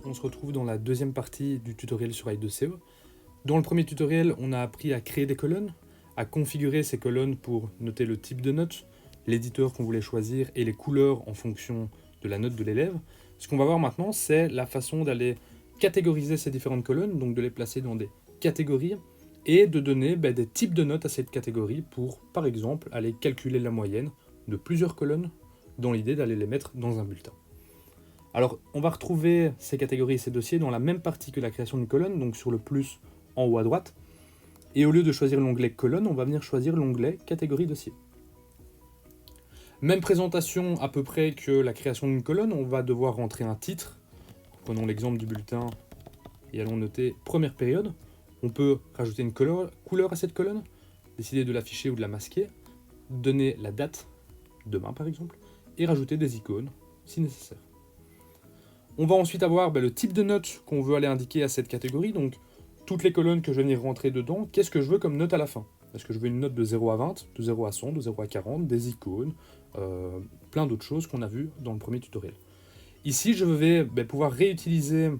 tous, on se retrouve dans la deuxième partie du tutoriel sur i2CO. Dans le premier tutoriel, on a appris à créer des colonnes, à configurer ces colonnes pour noter le type de note, l'éditeur qu'on voulait choisir et les couleurs en fonction de la note de l'élève. Ce qu'on va voir maintenant, c'est la façon d'aller catégoriser ces différentes colonnes, donc de les placer dans des catégories et de donner des types de notes à cette catégorie pour, par exemple, aller calculer la moyenne de plusieurs colonnes dans l'idée d'aller les mettre dans un bulletin. Alors, on va retrouver ces catégories et ces dossiers dans la même partie que la création d'une colonne, donc sur le plus en haut à droite. Et au lieu de choisir l'onglet colonne, on va venir choisir l'onglet catégorie dossier. Même présentation à peu près que la création d'une colonne, on va devoir rentrer un titre. Prenons l'exemple du bulletin et allons noter première période. On peut rajouter une couleur à cette colonne, décider de l'afficher ou de la masquer, donner la date, demain par exemple, et rajouter des icônes si nécessaire. On va ensuite avoir le type de note qu'on veut aller indiquer à cette catégorie, donc toutes les colonnes que je vais venir rentrer dedans, qu'est-ce que je veux comme note à la fin? Est-ce que je veux une note de 0 à 20, de 0 à 100, de 0 à 40, des icônes, plein d'autres choses qu'on a vues dans le premier tutoriel. Ici, je vais pouvoir réutiliser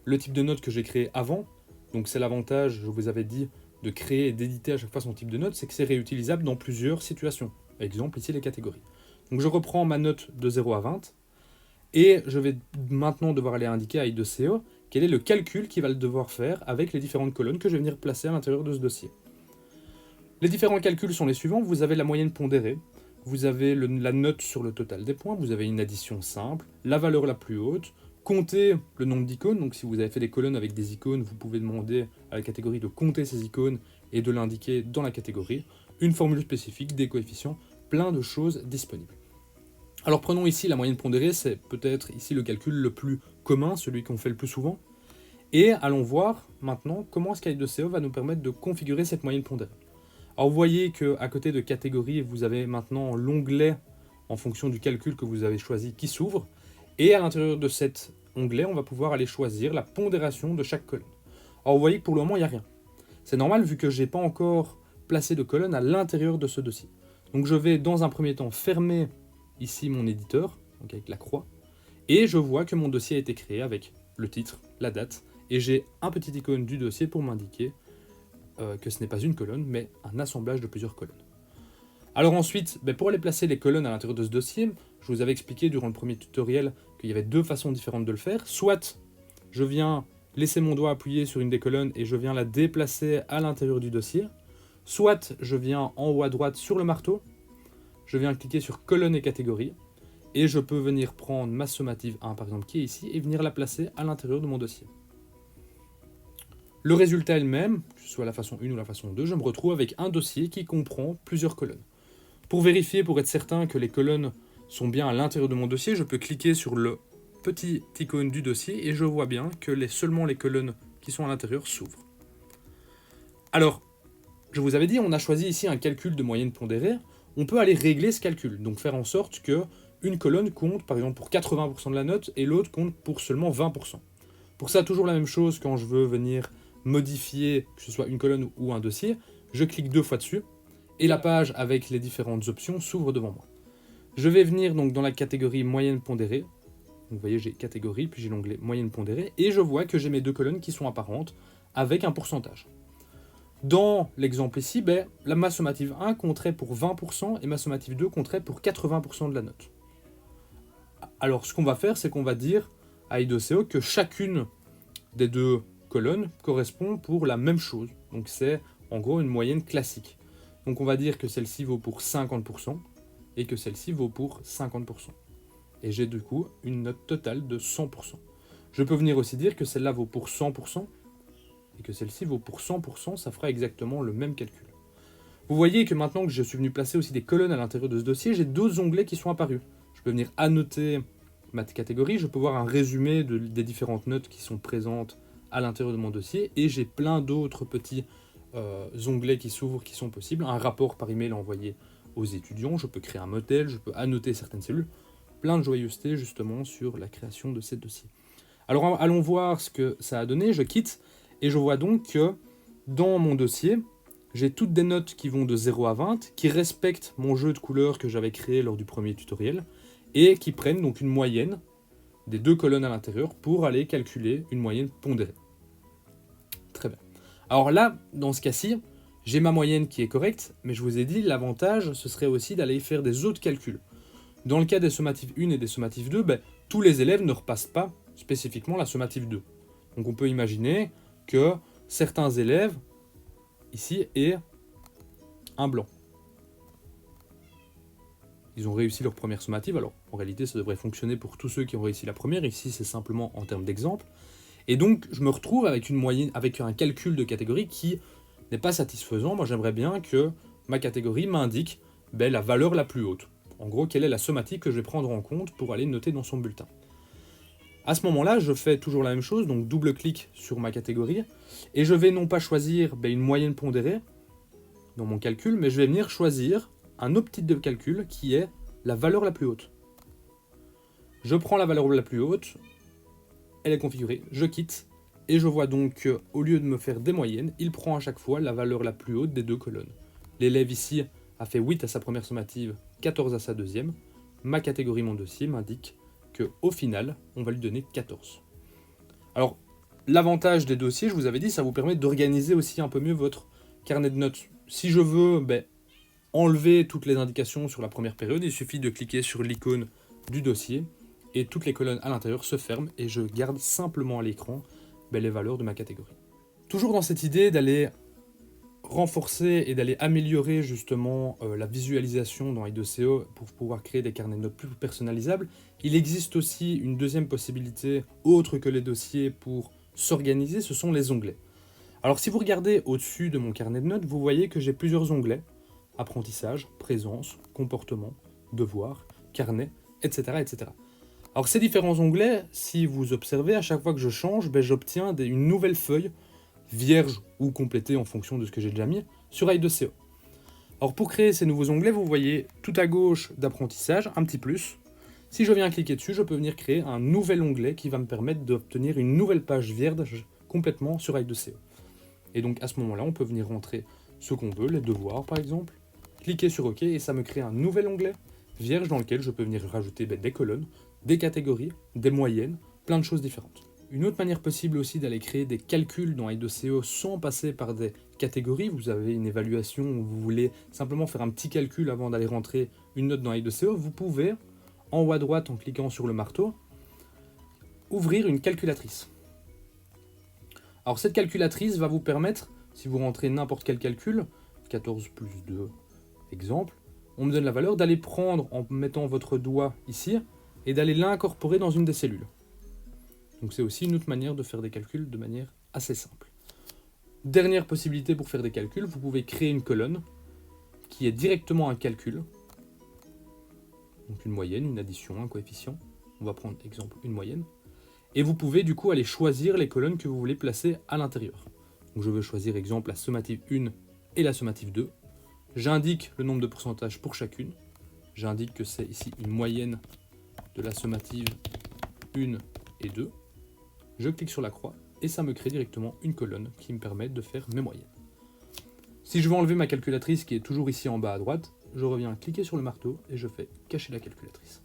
le type de note que j'ai créé avant. Donc c'est l'avantage, je vous avais dit, de créer et d'éditer à chaque fois son type de note, c'est que c'est réutilisable dans plusieurs situations. Exemple, ici, les catégories. Donc je reprends ma note de 0 à 20, et je vais maintenant devoir aller indiquer à i2CO quel est le calcul qu'il va devoir faire avec les différentes colonnes que je vais venir placer à l'intérieur de ce dossier. Les différents calculs sont les suivants. Vous avez la moyenne pondérée, vous avez la note sur le total des points, vous avez une addition simple, la valeur la plus haute, compter le nombre d'icônes. Donc si vous avez fait des colonnes avec des icônes, vous pouvez demander à la catégorie de compter ces icônes et de l'indiquer dans la catégorie. Une formule spécifique, des coefficients, plein de choses disponibles. Alors prenons ici la moyenne pondérée, c'est peut-être ici le calcul le plus commun, celui qu'on fait le plus souvent. Et allons voir maintenant comment est-ce qu'i2CO va nous permettre de configurer cette moyenne pondérée. Alors vous voyez qu'à côté de catégorie, vous avez maintenant l'onglet en fonction du calcul que vous avez choisi qui s'ouvre. Et à l'intérieur de cet onglet, on va pouvoir aller choisir la pondération de chaque colonne. Alors vous voyez que pour le moment, il n'y a rien. C'est normal vu que je n'ai pas encore placé de colonne à l'intérieur de ce dossier. Donc je vais dans un premier temps fermer ici mon éditeur, donc avec la croix, et je vois que mon dossier a été créé avec le titre, la date, et j'ai un petit icône du dossier pour m'indiquer que ce n'est pas une colonne, mais un assemblage de plusieurs colonnes. Alors ensuite, pour aller placer les colonnes à l'intérieur de ce dossier, je vous avais expliqué durant le premier tutoriel qu'il y avait deux façons différentes de le faire. Soit je viens laisser mon doigt appuyé sur une des colonnes et je viens la déplacer à l'intérieur du dossier, soit je viens en haut à droite sur le marteau, je viens cliquer sur colonne et catégorie, et je peux venir prendre ma sommative 1 par exemple qui est ici, et venir la placer à l'intérieur de mon dossier. Le résultat est le même, que ce soit la façon 1 ou la façon 2, je me retrouve avec un dossier qui comprend plusieurs colonnes. Pour vérifier, pour être certain que les colonnes sont bien à l'intérieur de mon dossier, je peux cliquer sur le petit icône du dossier et je vois bien que seulement les colonnes qui sont à l'intérieur s'ouvrent. Alors, je vous avais dit, on a choisi ici un calcul de moyenne pondérée. On peut aller régler ce calcul, donc faire en sorte que une colonne compte par exemple pour 80% de la note et l'autre compte pour seulement 20%. Pour ça, toujours la même chose quand je veux venir modifier, que ce soit une colonne ou un dossier, je clique deux fois dessus et la page avec les différentes options s'ouvre devant moi. Je vais venir donc dans la catégorie moyenne pondérée. Donc, vous voyez, j'ai catégorie, puis j'ai l'onglet moyenne pondérée et je vois que j'ai mes deux colonnes qui sont apparentes avec un pourcentage. Dans l'exemple ici, ma sommative 1 compterait pour 20% et ma sommative 2 compterait pour 80% de la note. Alors ce qu'on va faire, c'est qu'on va dire à i2CO que chacune des deux colonnes correspond pour la même chose. Donc c'est en gros une moyenne classique. Donc on va dire que celle-ci vaut pour 50% et que celle-ci vaut pour 50%. Et j'ai du coup une note totale de 100%. Je peux venir aussi dire que celle-là vaut pour 100% et que celle-ci vaut pour 100%, ça fera exactement le même calcul. Vous voyez que maintenant que je suis venu placer aussi des colonnes à l'intérieur de ce dossier, j'ai deux onglets qui sont apparus. Je peux venir annoter ma catégorie, je peux voir un résumé des différentes notes qui sont présentes à l'intérieur de mon dossier, et j'ai plein d'autres petits onglets qui s'ouvrent qui sont possibles. Un rapport par email envoyé aux étudiants, je peux créer un modèle, je peux annoter certaines cellules, plein de joyeuseté justement sur la création de ces dossiers. Alors allons voir ce que ça a donné, je quitte, et je vois donc que dans mon dossier, j'ai toutes des notes qui vont de 0 à 20, qui respectent mon jeu de couleurs que j'avais créé lors du premier tutoriel, et qui prennent donc une moyenne des deux colonnes à l'intérieur pour aller calculer une moyenne pondérée. Très bien. Alors là, dans ce cas-ci, j'ai ma moyenne qui est correcte, mais je vous ai dit, l'avantage, ce serait aussi d'aller faire des autres calculs. Dans le cas des sommatifs 1 et des sommatifs 2, tous les élèves ne repassent pas spécifiquement la sommative 2. Donc on peut imaginer que certains élèves, ici, aient un blanc. Ils ont réussi leur première sommative, alors en réalité ça devrait fonctionner pour tous ceux qui ont réussi la première, ici c'est simplement en termes d'exemple. Et donc je me retrouve avec une moyenne, avec un calcul de catégorie qui n'est pas satisfaisant. Moi j'aimerais bien que ma catégorie m'indique la valeur la plus haute. En gros, quelle est la sommative que je vais prendre en compte pour aller noter dans son bulletin. À ce moment-là, je fais toujours la même chose, donc double-clic sur ma catégorie, et je vais non pas choisir une moyenne pondérée dans mon calcul, mais je vais venir choisir un autre type de calcul qui est la valeur la plus haute. Je prends la valeur la plus haute, elle est configurée, je quitte, et je vois donc qu'au lieu de me faire des moyennes, il prend à chaque fois la valeur la plus haute des deux colonnes. L'élève ici a fait 8 à sa première sommative, 14 à sa deuxième. Ma catégorie, mon dossier, m'indique qu'au final, on va lui donner 14. Alors, l'avantage des dossiers, je vous avais dit, ça vous permet d'organiser aussi un peu mieux votre carnet de notes. Si je veux enlever toutes les indications sur la première période, il suffit de cliquer sur l'icône du dossier et toutes les colonnes à l'intérieur se ferment et je garde simplement à l'écran les valeurs de ma catégorie. Toujours dans cette idée d'aller renforcer et d'aller améliorer justement la visualisation dans I2CO pour pouvoir créer des carnets de notes plus personnalisables, il existe aussi une deuxième possibilité autre que les dossiers pour s'organiser, ce sont les onglets. Alors si vous regardez au-dessus de mon carnet de notes, vous voyez que j'ai plusieurs onglets: apprentissage, présence, comportement, devoir, carnet, etc. etc. Alors ces différents onglets, si vous observez, à chaque fois que je change, j'obtiens une nouvelle feuille vierge ou complétée en fonction de ce que j'ai déjà mis sur I2CO. Alors pour créer ces nouveaux onglets, vous voyez tout à gauche d'apprentissage, un petit plus. Si je viens cliquer dessus, je peux venir créer un nouvel onglet qui va me permettre d'obtenir une nouvelle page vierge complètement sur I2CO. Et donc à ce moment-là, on peut venir rentrer ce qu'on veut, les devoirs par exemple, cliquer sur OK et ça me crée un nouvel onglet vierge dans lequel je peux venir rajouter des colonnes, des catégories, des moyennes, plein de choses différentes. Une autre manière possible aussi d'aller créer des calculs dans I2CO sans passer par des catégories, vous avez une évaluation où vous voulez simplement faire un petit calcul avant d'aller rentrer une note dans I2CO, vous pouvez, en haut à droite en cliquant sur le marteau, ouvrir une calculatrice. Alors cette calculatrice va vous permettre, si vous rentrez n'importe quel calcul, 14 plus 2, exemple, on me donne la valeur, d'aller prendre en mettant votre doigt ici et d'aller l'incorporer dans une des cellules. Donc c'est aussi une autre manière de faire des calculs de manière assez simple. Dernière possibilité pour faire des calculs, vous pouvez créer une colonne qui est directement un calcul. Donc une moyenne, une addition, un coefficient. On va prendre exemple une moyenne. Et vous pouvez du coup aller choisir les colonnes que vous voulez placer à l'intérieur. Donc je veux choisir exemple la sommative 1 et la sommative 2. J'indique le nombre de pourcentages pour chacune. J'indique que c'est ici une moyenne de la sommative 1 et 2. Je clique sur la croix et ça me crée directement une colonne qui me permet de faire mes moyennes. Si je veux enlever ma calculatrice qui est toujours ici en bas à droite, je reviens cliquer sur le marteau et je fais cacher la calculatrice.